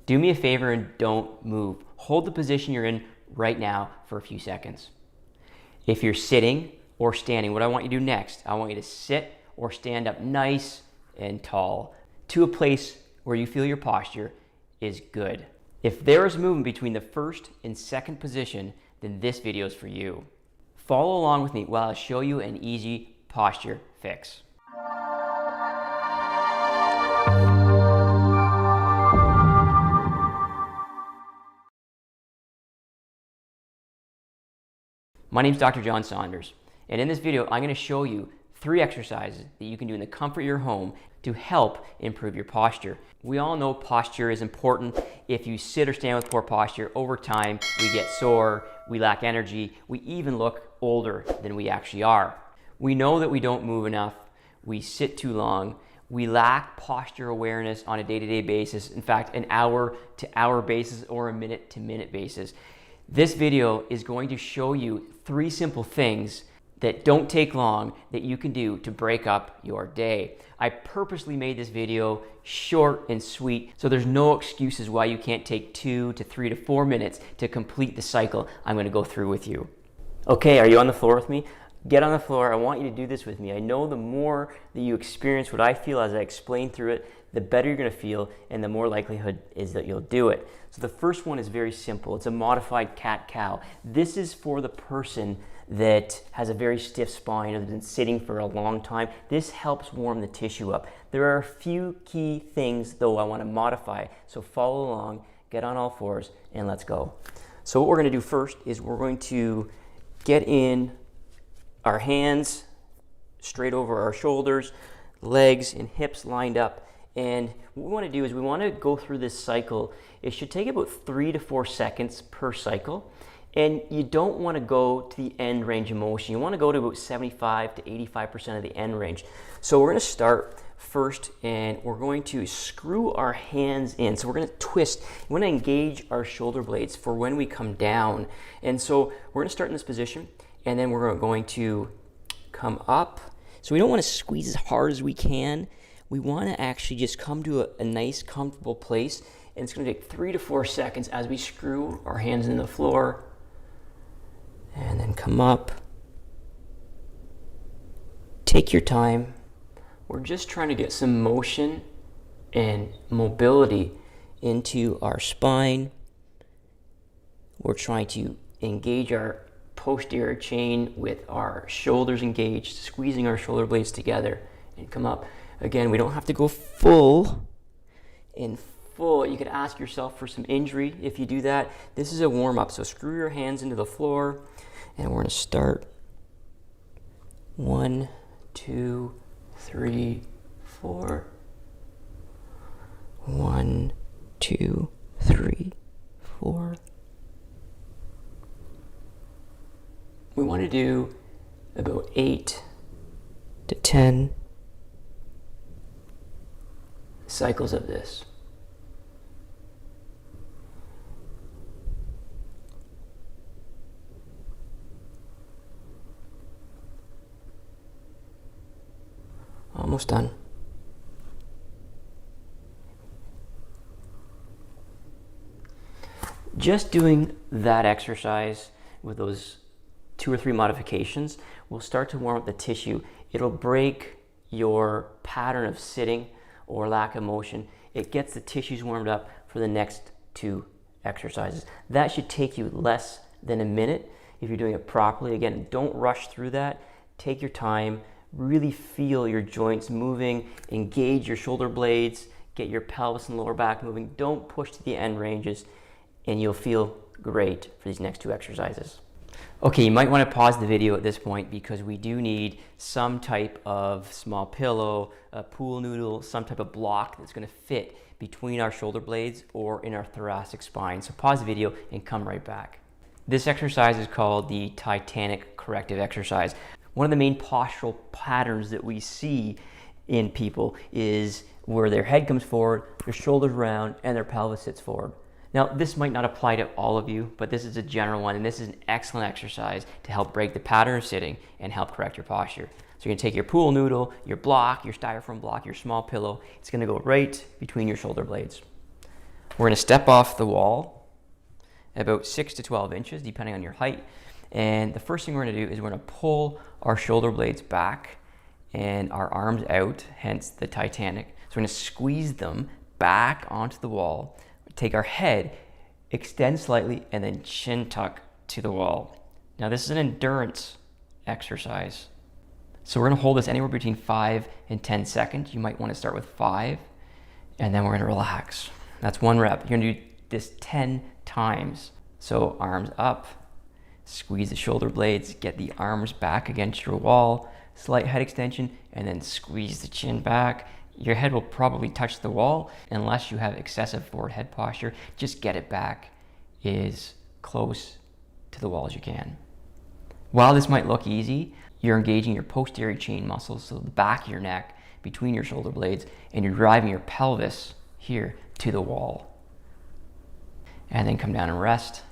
Do me a favor and don't move. Hold the position you're in right now for a few seconds. If you're sitting or standing, what I want you to do next, I want you to sit or stand up nice and tall to a place where you feel your posture is good. If there is movement between the first and second position, then this video is for you. Follow along with me while I show you an easy posture fix. My name is Dr. John Saunders, and in this video, I'm going to show you 3 exercises that you can do in the comfort of your home to help improve your posture. We all know posture is important. If you sit or stand with poor posture, over time, we get sore, we lack energy, we even look older than we actually are. We know that we don't move enough, we sit too long, we lack posture awareness on a day-to-day basis, in fact, an hour-to-hour basis or a minute-to-minute basis. This video is going to show you 3 simple things that don't take long that you can do to break up your day. I purposely made this video short and sweet, so there's no excuses why you can't take 2 to 3 to 4 minutes to complete the cycle I'm going to go through with you. Okay, are you on the floor with me? Get on the floor. I want you to do this with me. I know the more that you experience what I feel as I explain through it, the better you're going to feel and the more likelihood is that you'll do it. So the first one is very simple. It's a modified cat-cow. This is for the person that has a very stiff spine or has been sitting for a long time. This helps warm the tissue up. There are a few key things though I want to modify, so follow along, get on all fours, and let's go. So what we're going to do first is we're going to get in our hands straight over our shoulders, legs and hips lined up. And what we want to do is we want to go through this cycle. It should take about 3 to 4 seconds per cycle. And you don't want to go to the end range of motion. You want to go to about 75 to 85% of the end range. So we're going to start first and we're going to screw our hands in. So we're going to twist. We want to engage our shoulder blades for when we come down. And so we're going to start in this position and then we're going to come up. So we don't want to squeeze as hard as we can. We want to actually just come to a nice, comfortable place. And it's going to take 3 to 4 seconds as we screw our hands into the floor. And then come up. Take your time. We're just trying to get some motion and mobility into our spine. We're trying to engage our posterior chain with our shoulders engaged, squeezing our shoulder blades together and come up. Again, we don't have to go full. You could ask yourself for some injury if you do that. This is a warm-up, so screw your hands into the floor, and we're going to start. 1, 2, 3, 4. 1, 2, 3, 4. We want to do about 8 to 10 cycles of this. Almost done. Just doing that exercise with those 2 or 3 modifications will start to warm up the tissue. It'll break your pattern of sitting or lack of motion. It gets the tissues warmed up for the next 2 exercises. That should take you less than a minute if you're doing it properly. Again, don't rush through that. Take your time. Really feel your joints moving. Engage your shoulder blades. Get your pelvis and lower back moving. Don't push to the end ranges, and you'll feel great for these next 2 exercises. Okay, you might want to pause the video at this point because we do need some type of small pillow, a pool noodle, some type of block that's going to fit between our shoulder blades or in our thoracic spine. So pause the video and come right back. This exercise is called the Titanic corrective exercise. One of the main postural patterns that we see in people is where their head comes forward, their shoulders round, and their pelvis sits forward. Now, this might not apply to all of you, but this is a general one, and this is an excellent exercise to help break the pattern of sitting and help correct your posture. So you're gonna take your pool noodle, your block, your styrofoam block, your small pillow. It's gonna go right between your shoulder blades. We're gonna step off the wall about 6 to 12 inches, depending on your height. And the first thing we're gonna do is we're gonna pull our shoulder blades back and our arms out, hence the Titanic. So we're gonna squeeze them back onto the wall, take our head, extend slightly, and then chin tuck to the wall. Now this is an endurance exercise. So we're gonna hold this anywhere between 5 and 10 seconds. You might wanna start with 5, and then we're gonna relax. That's 1 rep. You're gonna do this 10 times. So arms up, squeeze the shoulder blades, get the arms back against your wall, slight head extension, and then squeeze the chin back. Your head will probably touch the wall unless you have excessive forward head posture. Just get it back as close to the wall as you can. While this might look easy, you're engaging your posterior chain muscles, so the back of your neck, between your shoulder blades, and you're driving your pelvis here to the wall. And then come down and rest.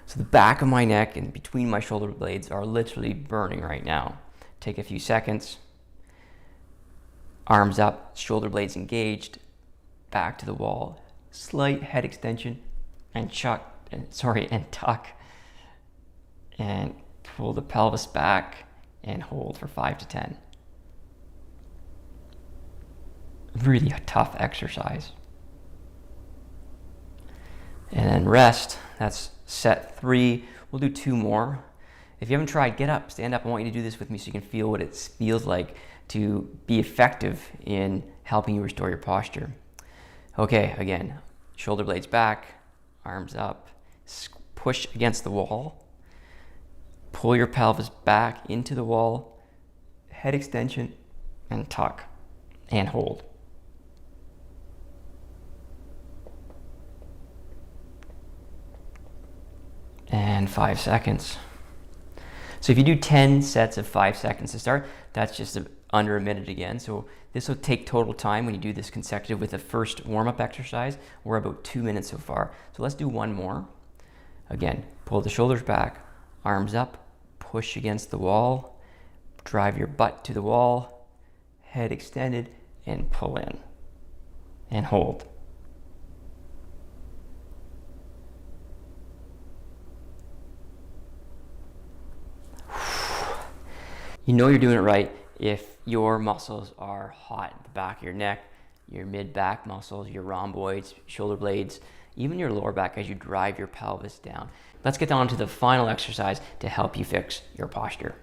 So the back of my neck and between my shoulder blades are literally burning right now. Take a few seconds. Arms up, shoulder blades engaged, back to the wall. Slight head extension and tuck. And pull the pelvis back and hold for 5 to 10. Really a tough exercise. And then rest. That's set 3. We'll do 2 more. If you haven't tried, get up, stand up. I want you to do this with me so you can feel what it feels like to be effective in helping you restore your posture. Okay, again, shoulder blades back, arms up, push against the wall, pull your pelvis back into the wall, head extension, and tuck, and hold. And 5 seconds. So if you do 10 sets of 5 seconds to start, that's just under a minute again. So this will take total time when you do this consecutive with the first warm-up exercise. We're about 2 minutes so far. So let's do 1 more. Again, pull the shoulders back, arms up, push against the wall, drive your butt to the wall, head extended, and pull in, and hold. You know you're doing it right if your muscles are hot at the back of your neck, your mid-back muscles, your rhomboids, shoulder blades, even your lower back as you drive your pelvis down. Let's get on to the final exercise to help you fix your posture.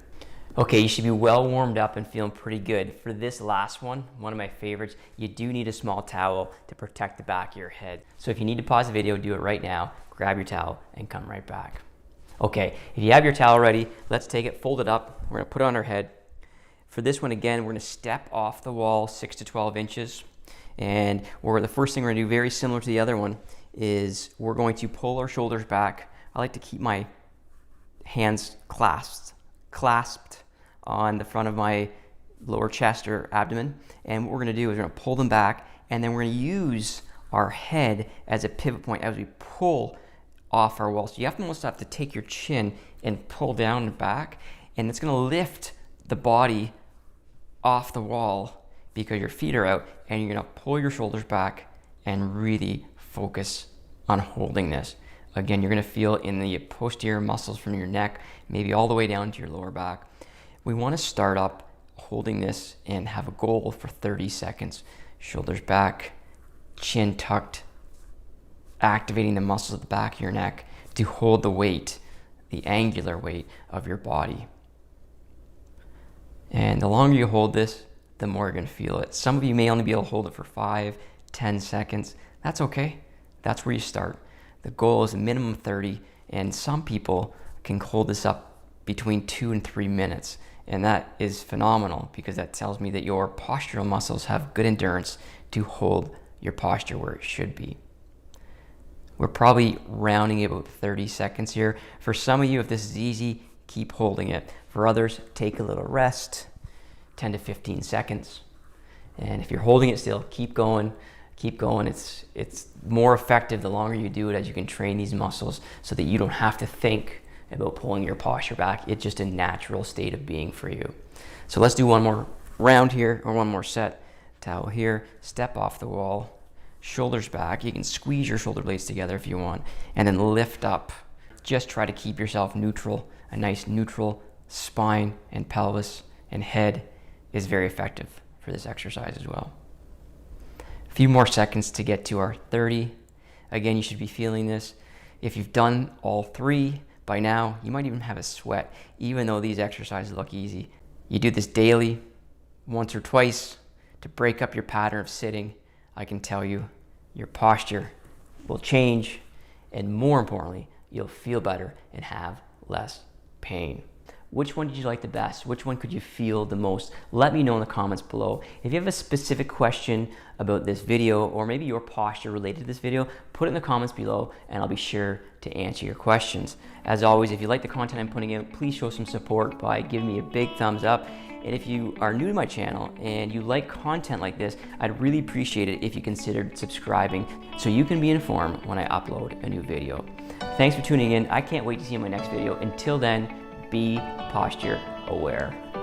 Okay, you should be well warmed up and feeling pretty good. For this last one of my favorites, you do need a small towel to protect the back of your head. So if you need to pause the video, do it right now, grab your towel and come right back. Okay, if you have your towel ready, let's take it, fold it up. We're gonna put it on our head. For this one, again, we're gonna step off the wall 6 to 12 inches. And the first thing we're gonna do, very similar to the other one, is we're going to pull our shoulders back. I like to keep my hands clasped on the front of my lower chest or abdomen. And what we're gonna do is we're gonna pull them back, and then we're gonna use our head as a pivot point as we pull off our wall. So you almost have to take your chin and pull down and back, and it's gonna lift the body off the wall because your feet are out, and you're gonna pull your shoulders back and really focus on holding this. Again, you're gonna feel in the posterior muscles from your neck, maybe all the way down to your lower back. We wanna start up holding this and have a goal for 30 seconds. Shoulders back, chin tucked, activating the muscles at the back of your neck to hold the weight, the angular weight of your body. And the longer you hold this, the more you're gonna feel it. Some of you may only be able to hold it for 5, 10 seconds. That's okay. That's where you start. The goal is a minimum 30, and some people can hold this up between 2 and 3 minutes. And that is phenomenal because that tells me that your postural muscles have good endurance to hold your posture where it should be. We're probably rounding about 30 seconds here. For some of you, if this is easy, keep holding it. For others, take a little rest, 10 to 15 seconds. And if you're holding it still, keep going, keep going. It's more effective the longer you do it, as you can train these muscles so that you don't have to think about pulling your posture back. It's just a natural state of being for you. So let's do one more round here, or one more set. Towel here, step off the wall, shoulders back. You can squeeze your shoulder blades together if you want, and then lift up. Just try to keep yourself neutral. A nice neutral spine and pelvis and head is very effective for this exercise as well. A few more seconds to get to our 30. Again, you should be feeling this. If you've done all 3 by now, you might even have a sweat, even though these exercises look easy. You do this daily, once or twice, to break up your pattern of sitting. I can tell you, your posture will change, and more importantly, you'll feel better and have less pain. Which one did you like the best? Which one could you feel the most? Let me know in the comments below. If you have a specific question about this video, or maybe your posture related to this video, put it in the comments below and I'll be sure to answer your questions. As always, if you like the content I'm putting out, please show some support by giving me a big thumbs up. And if you are new to my channel and you like content like this, I'd really appreciate it if you considered subscribing so you can be informed when I upload a new video. Thanks for tuning in. I can't wait to see you in my next video. Until then, be posture aware.